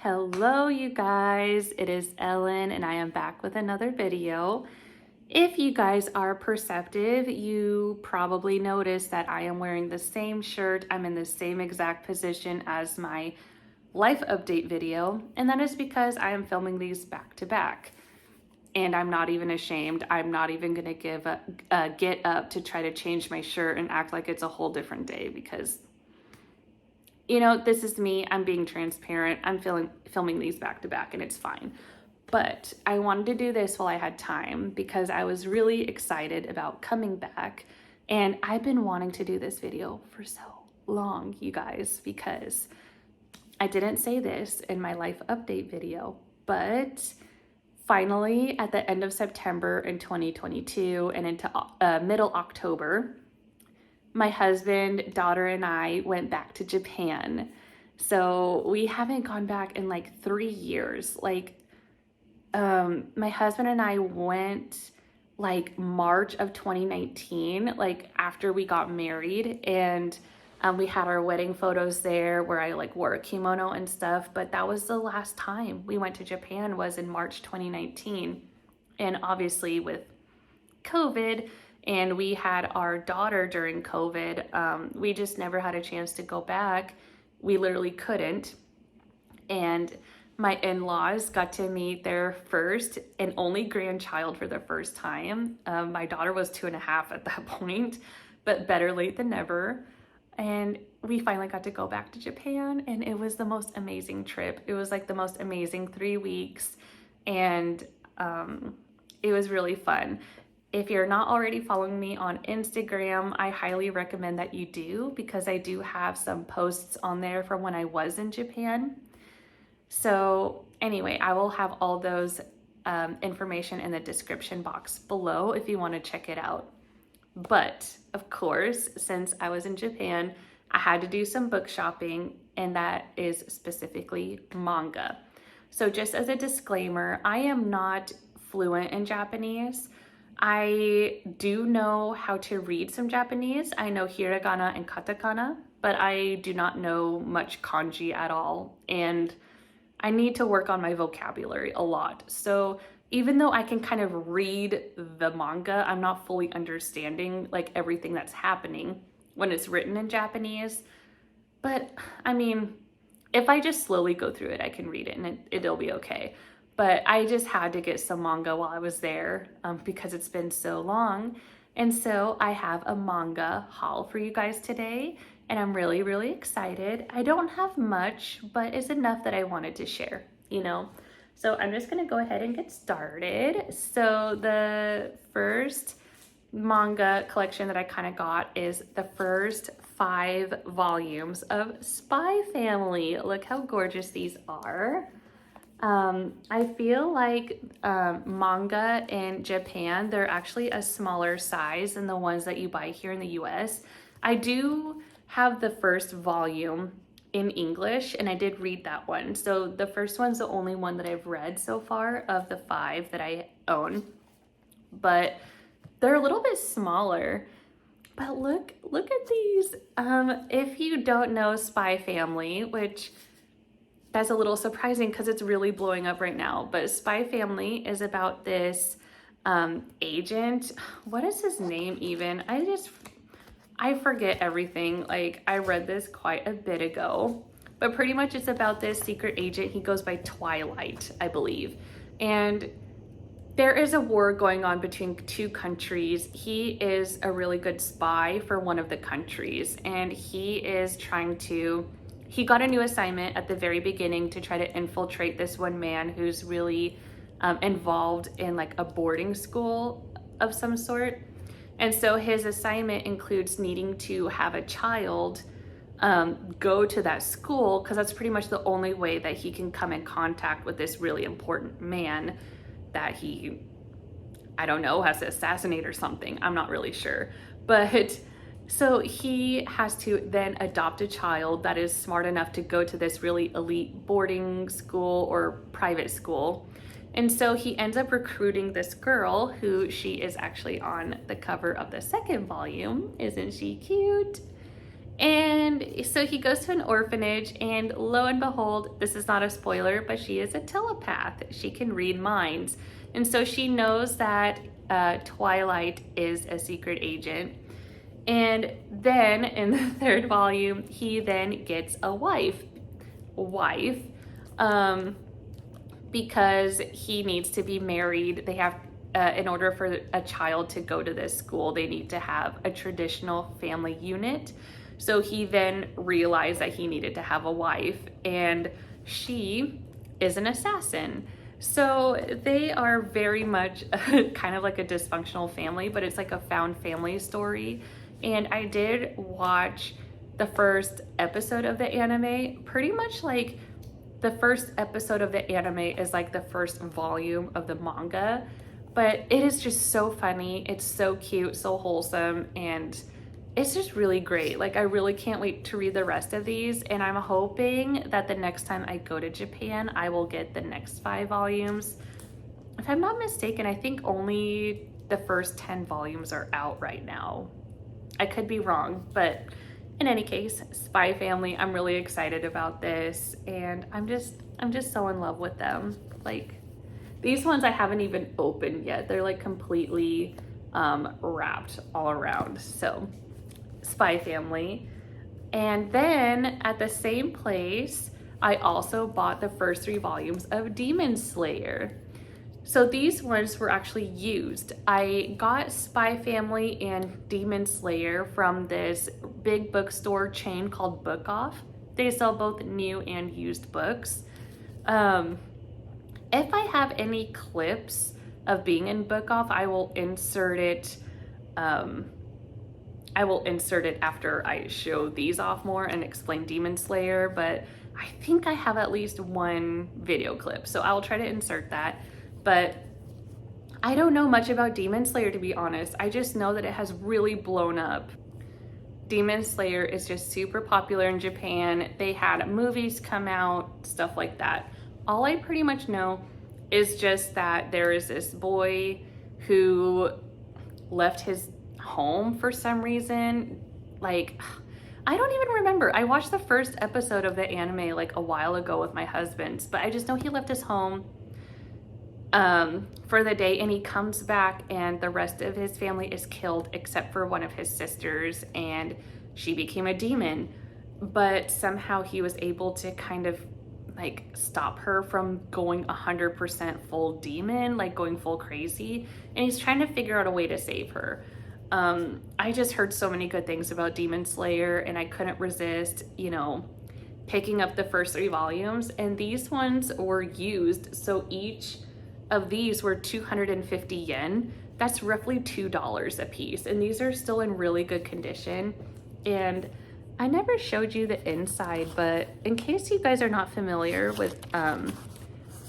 Hello, you guys. It is Ellen, and I am back with another video. If you guys are perceptive, you probably noticed that I am wearing the same shirt. I'm in the same exact position as my life update video, and that is because I am filming these back to back. And I'm not even ashamed. I'm not even gonna get up to try to change my shirt and act like it's a whole different day because this is me. I'm being transparent. I'm filming these back to back and it's fine. But I wanted to do this while I had time because I was really excited about coming back. And I've been wanting to do this video for so long, you guys, because I didn't say this in my life update video, but finally at the end of September in 2022 and into middle October, my husband, daughter, and I went back to Japan. So we haven't gone back in like 3 years. My husband and I went like March of 2019, like after we got married, and we had our wedding photos there where I like wore a kimono and stuff, but that was the last time we went to Japan was in March 2019. And obviously with COVID, and we had our daughter during COVID. We just never had a chance to go back. We literally couldn't. And my in-laws got to meet their first and only grandchild for the first time. My daughter was 2.5 at that point, but better late than never. And we finally got to go back to Japan, and it was the most amazing trip. It was like the most amazing 3 weeks, and it was really fun. If you're not already following me on Instagram, I highly recommend that you do because I do have some posts on there from when I was in Japan. So anyway, I will have all those information in the description box below if you want to check it out. But of course, since I was in Japan, I had to do some book shopping, and that is specifically manga. So just as a disclaimer, I am not fluent in Japanese. I do know how to read some Japanese. I know hiragana and katakana, but I do not know much kanji at all. And I need to work on my vocabulary a lot. So even though I can kind of read the manga, I'm not fully understanding like everything that's happening when it's written in Japanese. But I mean, if I just slowly go through it, I can read it and it'll be okay. But I just had to get some manga while I was there because it's been so long. And so I have a manga haul for you guys today, and I'm really, really excited. I don't have much, but it's enough that I wanted to share, So I'm just gonna go ahead and get started. So the first manga collection that I kind of got is the first 5 volumes of Spy Family. Look how gorgeous these are. I feel like manga in Japan, they're actually a smaller size than the ones that you buy here in the US. I do have the first volume in English, and I did read that one. So the first one's the only one that I've read so far of the 5 that I own. But they're a little bit smaller. But look at these. If you don't know Spy Family, which that's a little surprising because it's really blowing up right now. But Spy Family is about this agent. What is his name even? I forget everything. Like, I read this quite a bit ago. But pretty much it's about this secret agent. He goes by Twilight, I believe. And there is a war going on between 2 countries. He is a really good spy for one of the countries. And he got a new assignment at the very beginning to try to infiltrate this one man who's really involved in like a boarding school of some sort. And so his assignment includes needing to have a child go to that school because that's pretty much the only way that he can come in contact with this really important man that he, I don't know, has to assassinate or something. I'm not really sure. But so he has to then adopt a child that is smart enough to go to this really elite boarding school or private school. And so he ends up recruiting this girl who she is actually on the cover of the second volume. Isn't she cute? And so he goes to an orphanage, and lo and behold, this is not a spoiler, but she is a telepath. She can read minds. And so she knows that Twilight is a secret agent. And then in the third volume, he then gets a wife, because he needs to be married. They have, in order for a child to go to this school, they need to have a traditional family unit. So he then realized that he needed to have a wife, and she is an assassin. So they are very much kind of like a dysfunctional family, but it's like a found family story. And I did watch the first episode of the anime. Pretty much like the first episode of the anime is like the first volume of the manga, but it is just so funny. It's so cute, so wholesome, and it's just really great. Like, I really can't wait to read the rest of these, and I'm hoping that the next time I go to Japan, I will get the next 5 volumes. If I'm not mistaken, I think only the first 10 volumes are out right now. I could be wrong, but in any case, Spy Family, I'm really excited about this, and I'm just so in love with them. Like, these ones I haven't even opened yet. They're like completely wrapped all around. So, Spy Family. And then at the same place, I also bought the first 3 volumes of Demon Slayer. So these ones were actually used. I got Spy Family and Demon Slayer from this big bookstore chain called Bookoff. They sell both new and used books. If I have any clips of being in Bookoff, I will insert it. I will insert it after I show these off more and explain Demon Slayer, but I think I have at least 1 video clip, so I'll try to insert that. But I don't know much about Demon Slayer, to be honest. I just know that it has really blown up. Demon Slayer is just super popular in Japan. They had movies come out, stuff like that. All I pretty much know is just that there is this boy who left his home for some reason. Like, I don't even remember. I watched the first episode of the anime like a while ago with my husband, but I just know he left his home for the day, and he comes back and the rest of his family is killed except for one of his sisters, and she became a demon, but somehow he was able to kind of like stop her from going 100% full demon, like going full crazy, and he's trying to figure out a way to save her. I just heard so many good things about Demon Slayer, and I couldn't resist, picking up the first 3 volumes, and these ones were used. So each of these were 250 yen. That's roughly $2 a piece. And these are still in really good condition. And I never showed you the inside, but in case you guys are not familiar with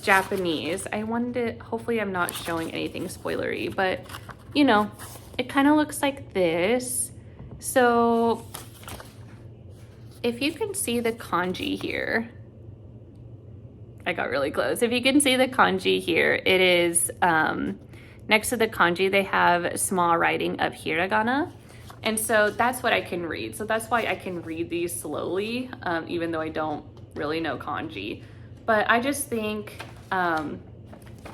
Japanese, I wanted to, hopefully I'm not showing anything spoilery, but it kind of looks like this. So if you can see the kanji here, I got really close. If you can see the kanji here, it is next to the kanji, they have small writing of hiragana. And so that's what I can read. So that's why I can read these slowly, even though I don't really know kanji. But I just think, and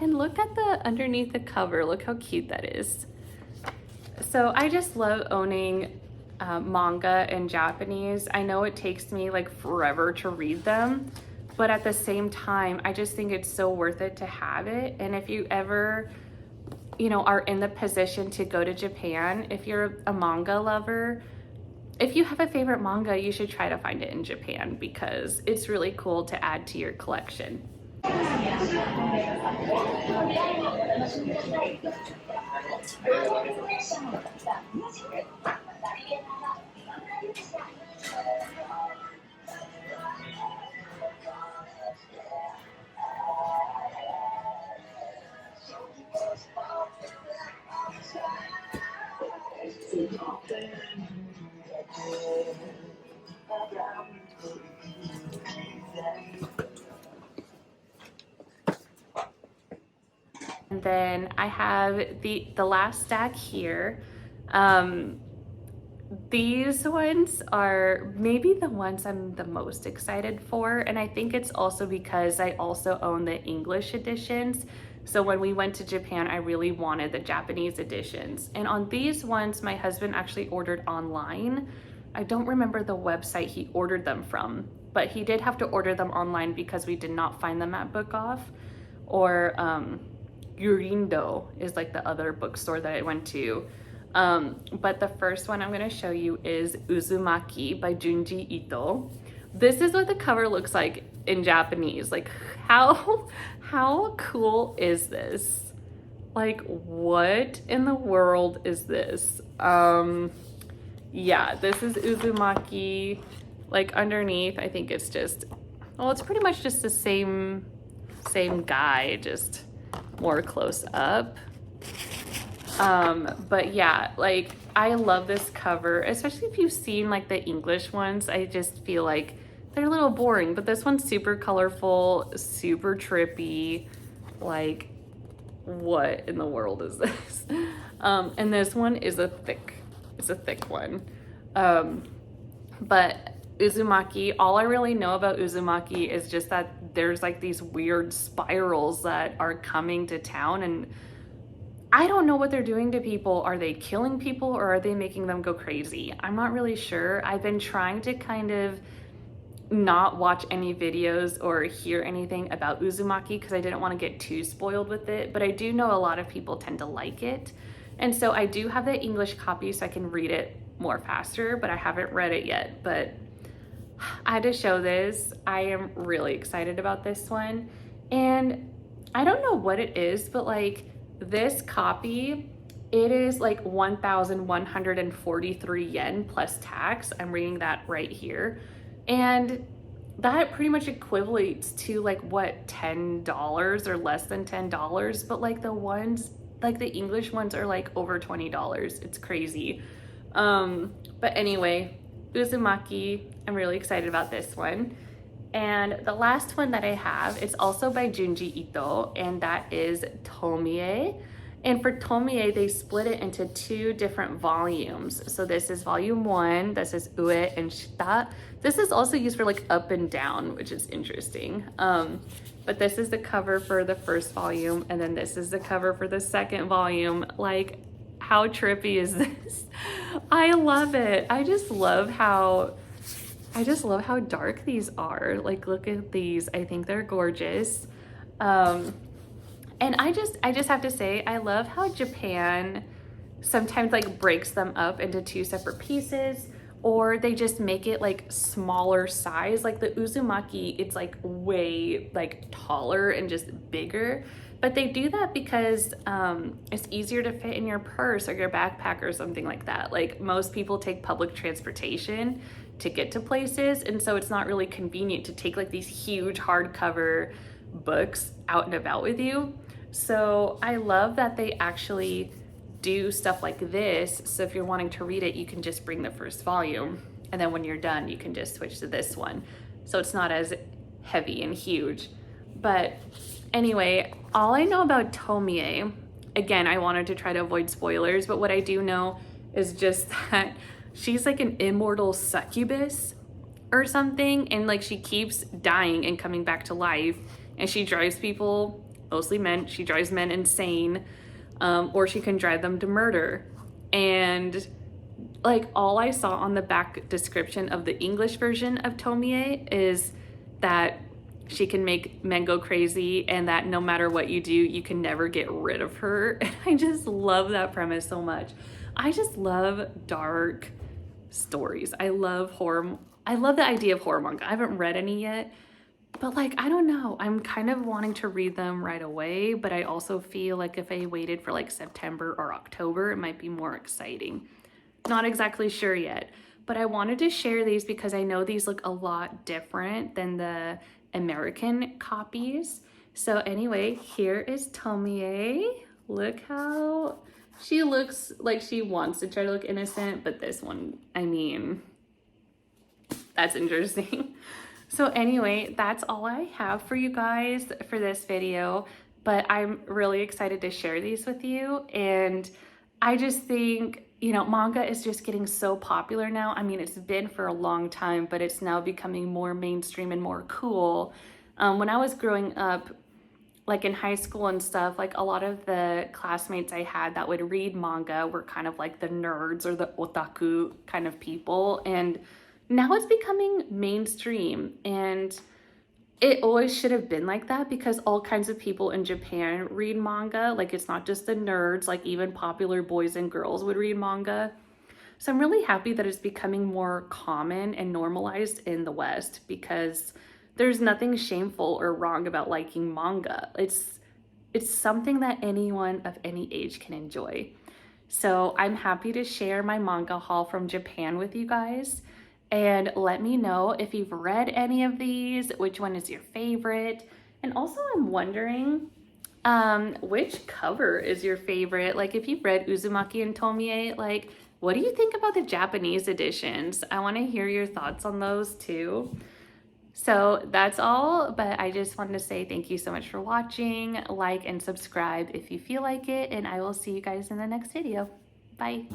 look at the underneath the cover, look how cute that is. So I just love owning manga in Japanese. I know it takes me like forever to read them, but at the same time, I just think it's so worth it to have it. And if you ever, are in the position to go to Japan, if you're a manga lover, if you have a favorite manga, you should try to find it in Japan because it's really cool to add to your collection. And then I have the last stack here. These ones are maybe the ones I'm the most excited for, and I think it's also because I also own the English editions. So when we went to Japan, I really wanted the Japanese editions. And on these ones, my husband actually ordered online. I don't remember the website he ordered them from, but he did have to order them online because we did not find them at Bookoff. Or Yurindo is like the other bookstore that I went to. But the first one I'm going to show you is Uzumaki by Junji Ito. This is what the cover looks like in Japanese. Like how cool is this? Like what in the world is this? Yeah, this is Uzumaki. Like underneath, I think it's just, well, it's pretty much just the same guy, just more close up. But yeah, like I love this cover, especially if you've seen like the English ones. I just feel like they're a little boring, but this one's super colorful, super trippy. Like what in the world is this? And this one is a thick one. But Uzumaki, all I really know about Uzumaki is just that there's like these weird spirals that are coming to town, and I don't know what they're doing to people. Are they killing people or are they making them go crazy? I'm not really sure. I've been trying to kind of not watch any videos or hear anything about Uzumaki because I didn't want to get too spoiled with it, but I do know a lot of people tend to like it. And so I do have the English copy so I can read it more faster, but I haven't read it yet. But I had to show this. I am really excited about this one. And I don't know what it is, but like this copy, it is like 1,143 yen plus tax. I'm reading that right here. And that pretty much equates to like what, $10 or less than $10. But like the ones, like the English ones are like over $20. It's crazy. But anyway, Uzumaki, I'm really excited about this one. And the last one that I have is also by Junji Ito, and that is Tomie. And for Tomie, they split it into 2 different volumes. So this is volume 1, this is Ue and Shita. This is also used for like up and down, which is interesting. But this is the cover for the first volume, and then this is the cover for the second volume. Like, how trippy is this? I love it. I just love how dark these are. Like, look at these. I think they're gorgeous. And I just have to say, I love how Japan sometimes like breaks them up into 2 separate pieces, or they just make it like smaller size. Like the Uzumaki, it's like way like taller and just bigger. But they do that because it's easier to fit in your purse or your backpack or something like that. Like most people take public transportation to get to places, and so it's not really convenient to take like these huge hardcover books out and about with you. So I love that they actually do stuff like this. So if you're wanting to read it, you can just bring the first volume, and then when you're done, you can just switch to this one. So it's not as heavy and huge. But anyway, all I know about Tomie, again, I wanted to try to avoid spoilers, but what I do know is just that she's like an immortal succubus or something, and like she keeps dying and coming back to life, and she drives people, mostly men, she drives men insane, or she can drive them to murder. And like all I saw on the back description of the English version of Tomie is that she can make men go crazy, and that no matter what you do, you can never get rid of her. And I just love that premise so much. I just love dark stories. I love horror. I love the idea of horror manga. I haven't read any yet, but like, I don't know. I'm kind of wanting to read them right away, but I also feel like if I waited for like September or October, it might be more exciting. Not exactly sure yet, but I wanted to share these because I know these look a lot different than the American copies. So anyway, here is Tomie. Look how she looks like she wants to try to look innocent, but this one, I mean, that's interesting. So anyway, that's all I have for you guys for this video, but I'm really excited to share these with you. And I just think you know, manga is just getting so popular now. I mean, it's been for a long time, but it's now becoming more mainstream and more cool. When I was growing up, like in high school and stuff, like a lot of the classmates I had that would read manga were kind of like the nerds or the otaku kind of people. And now it's becoming mainstream. And it always should have been like that because all kinds of people in Japan read manga. Like it's not just the nerds, like even popular boys and girls would read manga. So I'm really happy that it's becoming more common and normalized in the West because there's nothing shameful or wrong about liking manga. It's something that anyone of any age can enjoy. So I'm happy to share my manga haul from Japan with you guys. And let me know if you've read any of these, which one is your favorite. And also I'm wondering, which cover is your favorite? Like if you've read Uzumaki and Tomie, like what do you think about the Japanese editions? I want to hear your thoughts on those too. So that's all, but I just wanted to say thank you so much for watching. Like and subscribe if you feel like it, and I will see you guys in the next video. Bye.